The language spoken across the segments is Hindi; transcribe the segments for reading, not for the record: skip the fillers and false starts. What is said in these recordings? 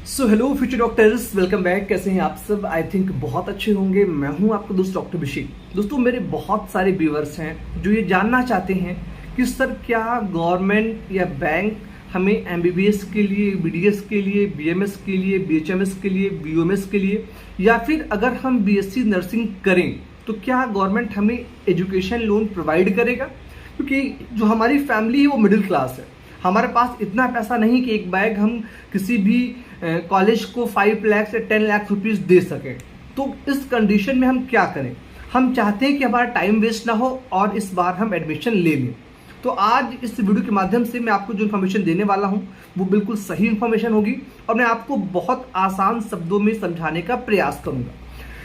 Hello future doctors, welcome back. कैसे हैं आप सब? आई थिंक बहुत अच्छे होंगे। मैं हूं आपका दोस्त डॉक्टर अभिषेक। दोस्तों, मेरे बहुत सारे व्यूअर्स हैं जो ये जानना चाहते हैं कि सर क्या गवर्नमेंट या बैंक हमें एमबीबीएस के लिए, बीडीएस के लिए, बीएमएस के लिए, बीएचएमएस के लिए, बीओएमएस के लिए, या फिर अगर हम बीएससी नर्सिंग करें तो क्या गवर्नमेंट हमें एजुकेशन लोन प्रोवाइड करेगा? क्योंकि जो हमारी फैमिली है वो मिडिल क्लास है। हमारे पास इतना पैसा नहीं कि एक बैग हम किसी भी कॉलेज को 5 लाख से 10 लाख रुपीस दे सकें। तो इस कंडीशन में हम क्या करें? हम चाहते हैं कि हमारा टाइम वेस्ट ना हो और इस बार हम एडमिशन ले लें। तो आज इस वीडियो के माध्यम से मैं आपको जो इन्फॉर्मेशन देने वाला हूं वो बिल्कुल सही इन्फॉर्मेशन होगी और मैं आपको बहुत आसान शब्दों में समझाने का प्रयास करूंगा।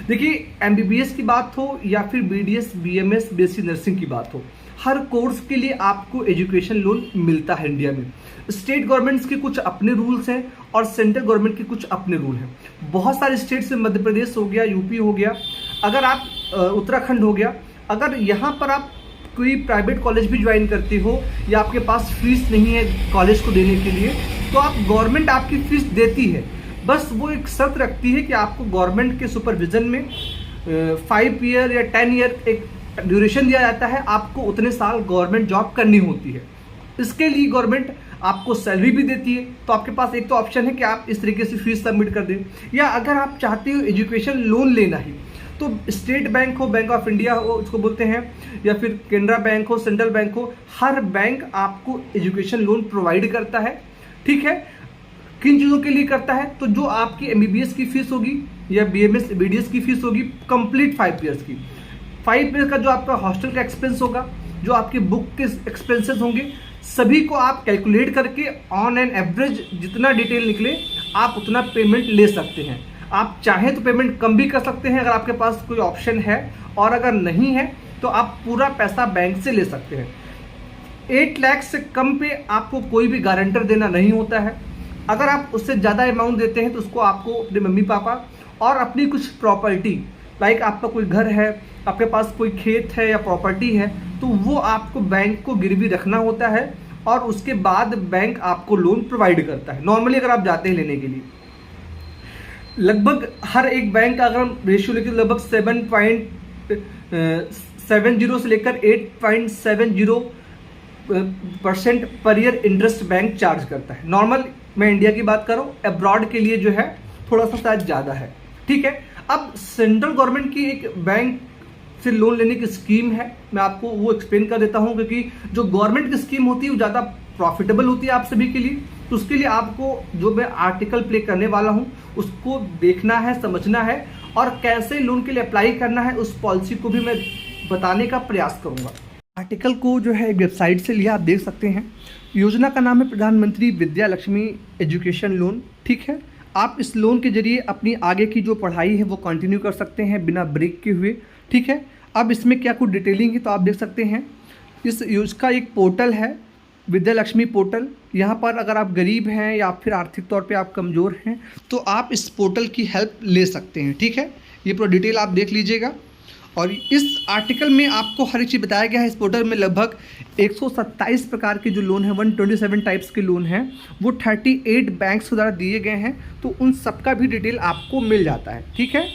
देखिए, एमबीबीएस की बात हो या फिर बीडीएस, बीएमएस, बीएससी नर्सिंग की बात हो, हर कोर्स के लिए आपको एजुकेशन लोन मिलता है इंडिया में। स्टेट गवर्नमेंट्स के कुछ अपने रूल्स हैं और सेंट्रल गवर्नमेंट के कुछ अपने रूल हैं। बहुत सारे स्टेट्स में, मध्य प्रदेश हो गया, यूपी हो गया, अगर आप उत्तराखंड हो गया, अगर यहाँ पर आप कोई प्राइवेट कॉलेज भी ज्वाइन करते हो या आपके पास फीस नहीं है कॉलेज को देने के लिए, तो आप गवर्नमेंट आपकी फीस देती है। बस वो एक शर्त रखती है कि आपको गवर्नमेंट के सुपरविजन में 5 ईयर या 10 ईयर एक ड्यूरेशन दिया जाता है। आपको उतने साल गवर्नमेंट जॉब करनी होती है। इसके लिए गवर्नमेंट आपको सैलरी भी देती है। तो आपके पास एक तो ऑप्शन है कि आप इस तरीके से फीस सबमिट कर दें, या अगर आप चाहते हो एजुकेशन लोन लेना ही तो स्टेट बैंक हो, बैंक ऑफ इंडिया हो उसको बोलते हैं, या फिर केनरा बैंक हो, सेंट्रल बैंक हो, हर बैंक आपको एजुकेशन लोन प्रोवाइड करता है। ठीक है, किन चीज़ों के लिए करता है? तो जो आपकी एमबीबीएस की फीस होगी या बीएमएस बीडीएस की फीस होगी कंप्लीट 5 ईयर्स की, 5 ईयर का जो आपका हॉस्टल का एक्सपेंस होगा, जो आपके बुक के एक्सपेंसेस होंगे, सभी को आप कैलकुलेट करके ऑन एन एवरेज जितना डिटेल निकले आप उतना पेमेंट ले सकते हैं। आप चाहें तो पेमेंट कम भी कर सकते हैं अगर आपके पास कोई ऑप्शन है, और अगर नहीं है तो आप पूरा पैसा बैंक से ले सकते हैं। 8 लाख से कम पे आपको कोई भी गारंटर देना नहीं होता है। अगर आप उससे ज़्यादा अमाउंट देते हैं तो उसको आपको अपने मम्मी पापा और अपनी कुछ प्रॉपर्टी, लाइक आपका कोई घर है, आपके पास कोई खेत है या प्रॉपर्टी है, तो वो आपको बैंक को गिरवी रखना होता है और उसके बाद बैंक आपको लोन प्रोवाइड करता है। नॉर्मली अगर आप जाते हैं लेने के लिए, लगभग हर एक बैंक का अगर हम रेशियो लेके लगभग 7.70 से लेकर 8.70% per year interest bank charge करता है। नॉर्मल मैं इंडिया की बात करूं, अब्रॉड के लिए जो है थोड़ा सा शायद ज़्यादा है। ठीक है, अब सेंट्रल गवर्नमेंट की एक बैंक से लोन लेने की स्कीम है, मैं आपको वो एक्सप्लेन कर देता हूं, क्योंकि जो गवर्नमेंट की स्कीम होती है वो ज़्यादा प्रॉफिटेबल होती है आप सभी के लिए। तो उसके लिए आपको जो मैं आर्टिकल प्ले करने वाला हूं उसको देखना है, समझना है, और कैसे लोन के लिए अप्लाई करना है उस पॉलिसी को भी मैं बताने का प्रयास करूंगा। आर्टिकल को जो है वेबसाइट से लिया, आप देख सकते हैं। योजना का नाम है प्रधानमंत्री विद्या लक्ष्मी एजुकेशन लोन। ठीक है, आप इस लोन के जरिए अपनी आगे की जो पढ़ाई है वो कंटिन्यू कर सकते हैं बिना ब्रेक के हुए। ठीक है, अब इसमें क्या कुछ डिटेलिंग है तो आप देख सकते हैं। इसका एक पोर्टल है, विद्या लक्ष्मी पोर्टल। यहाँ पर अगर आप गरीब हैं या फिर आर्थिक तौर पे आप कमज़ोर हैं तो आप इस पोर्टल की हेल्प ले सकते हैं। ठीक है, ये पूरा डिटेल आप देख लीजिएगा। और इस आर्टिकल में आपको हर एक चीज़ बताया गया है। इस पोर्टल में लगभग 127 प्रकार के जो लोन हैं, 127 टाइप्स के लोन हैं, वो 38 बैंक्स के द्वारा दिए गए हैं। तो उन सबका भी डिटेल आपको मिल जाता है। ठीक है,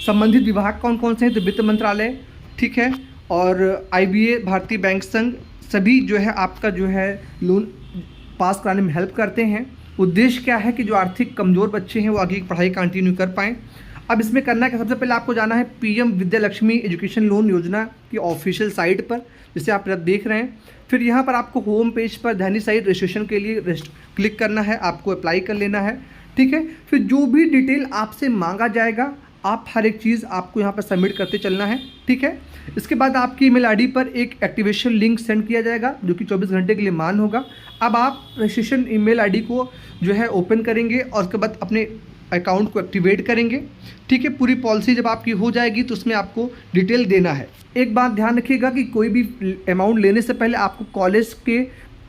संबंधित विभाग कौन कौन से हैं? तो वित्त मंत्रालय, ठीक है, और आईबीए, भारतीय बैंक संघ, सभी जो है आपका जो है लोन पास कराने में हेल्प करते हैं। उद्देश्य क्या है कि जो आर्थिक कमज़ोर बच्चे हैं वो आगे की पढ़ाई कंटिन्यू कर पाएँ। अब इसमें करना है कि सबसे पहले आपको जाना है PM Vidya Lakshmi education loan योजना की ऑफिशियल साइट पर, जिसे आप देख रहे हैं। फिर यहाँ पर आपको होम पेज पर ध्यानी साइट रजिस्ट्रेशन के लिए क्लिक करना है, आपको अप्लाई कर लेना है। ठीक है, फिर जो भी डिटेल आपसे मांगा जाएगा आप हर एक चीज़ आपको यहाँ पर सबमिट करते चलना है। ठीक है, इसके बाद आपकी ईमेल आईडी पर एक एक्टिवेशन लिंक सेंड किया जाएगा जो कि 24 घंटे के लिए मान होगा। अब आप रजिस्ट्रेशन ईमेल आईडी को जो है ओपन करेंगे और उसके बाद अपने अकाउंट को एक्टिवेट करेंगे। ठीक है, पूरी पॉलिसी जब आपकी हो जाएगी तो उसमें आपको डिटेल देना है। एक बात ध्यान रखिएगा कि कोई भी अमाउंट लेने से पहले आपको कॉलेज के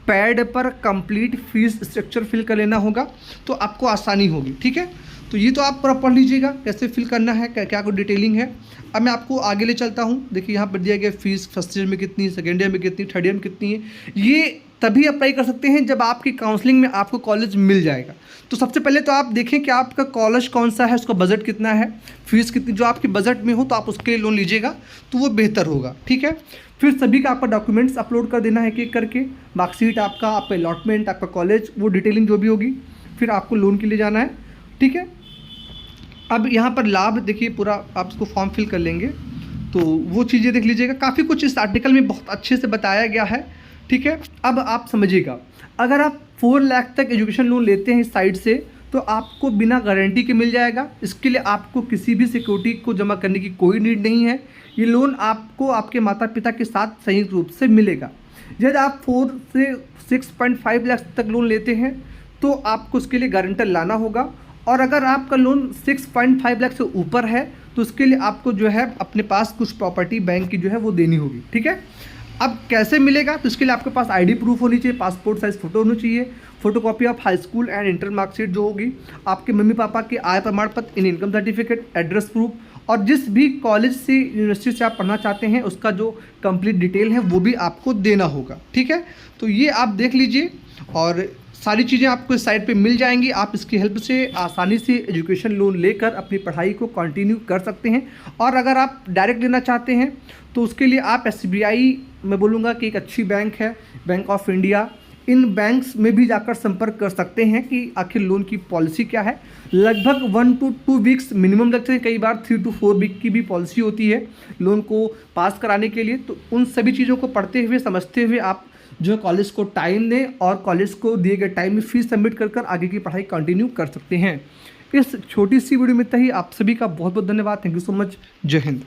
पैड पर कंप्लीट फीस स्ट्रक्चर फिल कर लेना होगा, तो आपको आसानी होगी। ठीक है, तो ये तो आप पूरा पढ़ लीजिएगा कैसे फिल करना है, क्या कुछ डिटेलिंग है। अब मैं आपको आगे ले चलता हूँ। देखिए यहाँ पर दिया गया फीस फर्स्ट ईयर में कितनी, सेकेंड ईयर में कितनी, थर्ड ईयर में कितनी है। ये तभी अप्लाई कर सकते हैं जब आपकी काउंसलिंग में आपको कॉलेज मिल जाएगा। तो सबसे पहले तो आप देखें कि आपका कॉलेज कौन सा है, उसका बजट कितना है, फीस कितनी, जो आपके बजट में हो तो आप उसके लिए लोन लीजिएगा तो वो बेहतर होगा। ठीक है, फिर सभी का आपका डॉक्यूमेंट्स अपलोड कर देना है एक एक करके, मार्कशीट आपका, आपका अलॉटमेंट, आपका कॉलेज, वो डिटेलिंग जो भी होगी, फिर आपको लोन के लिए जाना है। ठीक है, अब यहाँ पर लाभ देखिए, पूरा आप इसको फॉर्म फिल कर लेंगे तो वो चीज़ें देख लीजिएगा, काफ़ी कुछ इस आर्टिकल में बहुत अच्छे से बताया गया है। ठीक है, अब आप समझिएगा, अगर आप 4 लाख तक एजुकेशन लोन लेते हैं इस साइड से तो आपको बिना गारंटी के मिल जाएगा। इसके लिए आपको किसी भी सिक्योरिटी को जमा करने की कोई नीड नहीं है। ये लोन आपको आपके माता पिता के साथ संयुक्त रूप से मिलेगा। यदि आप 4 से 6.5 लाख तक लोन लेते हैं तो आपको उसके लिए गारंटर लाना होगा, और अगर आपका लोन 6.5 लाख से ऊपर है तो उसके लिए आपको जो है अपने पास कुछ प्रॉपर्टी बैंक की जो है वो देनी होगी। ठीक है, अब कैसे मिलेगा, तो इसके लिए आपके पास आईडी प्रूफ होनी चाहिए, पासपोर्ट साइज फ़ोटो होनी चाहिए, photocopy of high school and inter marksheet जो होगी, आपके मम्मी पापा के आय प्रमाण पत्र, इन इनकम सर्टिफिकेट, एड्रेस प्रूफ, और जिस भी कॉलेज से यूनिवर्सिटी से आप पढ़ना चाहते हैं उसका जो कंप्लीट डिटेल है वो भी आपको देना होगा। ठीक है, तो ये आप देख लीजिए और सारी चीज़ें आपको इस साइट पे मिल जाएंगी। आप इसकी हेल्प से आसानी से एजुकेशन लोन लेकर अपनी पढ़ाई को कंटिन्यू कर सकते हैं। और अगर आप डायरेक्ट लेना चाहते हैं तो उसके लिए आप SBI, मैं बोलूँगा कि एक अच्छी बैंक है, bank of India, in banks में भी जाकर संपर्क कर सकते हैं कि आखिर लोन की पॉलिसी क्या है। लगभग 1 to 2 वीक्स मिनिमम लगते हैं, कई बार 3 to 4 वीक की भी पॉलिसी होती है लोन को पास कराने के लिए। तो उन सभी चीज़ों को पढ़ते हुए, समझते हुए आप जो है कॉलेज को टाइम दें और कॉलेज को दिए गए टाइम में फीस सबमिट कर आगे की पढ़ाई कंटिन्यू कर सकते हैं। इस छोटी सी वीडियो में इतना ही। आप सभी का बहुत बहुत धन्यवाद। Thank you so much. जय हिंद।